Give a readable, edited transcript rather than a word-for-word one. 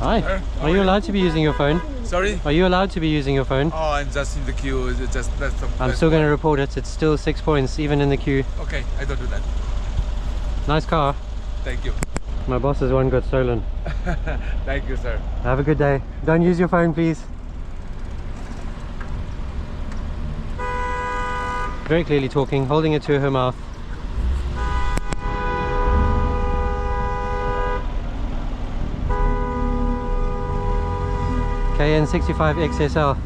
Hi. Are you allowed to be using your phone? Sorry? Are you allowed to be using your phone? Oh, I'm just in the queue. I'm still going to report it. It's still 6 points, even in the queue. Okay, I don't do that. Nice car. Thank you. My boss's one got stolen. Thank you, sir. Have a good day. Don't use your phone, please. Very clearly talking, holding it to her mouth. KN65 XSL.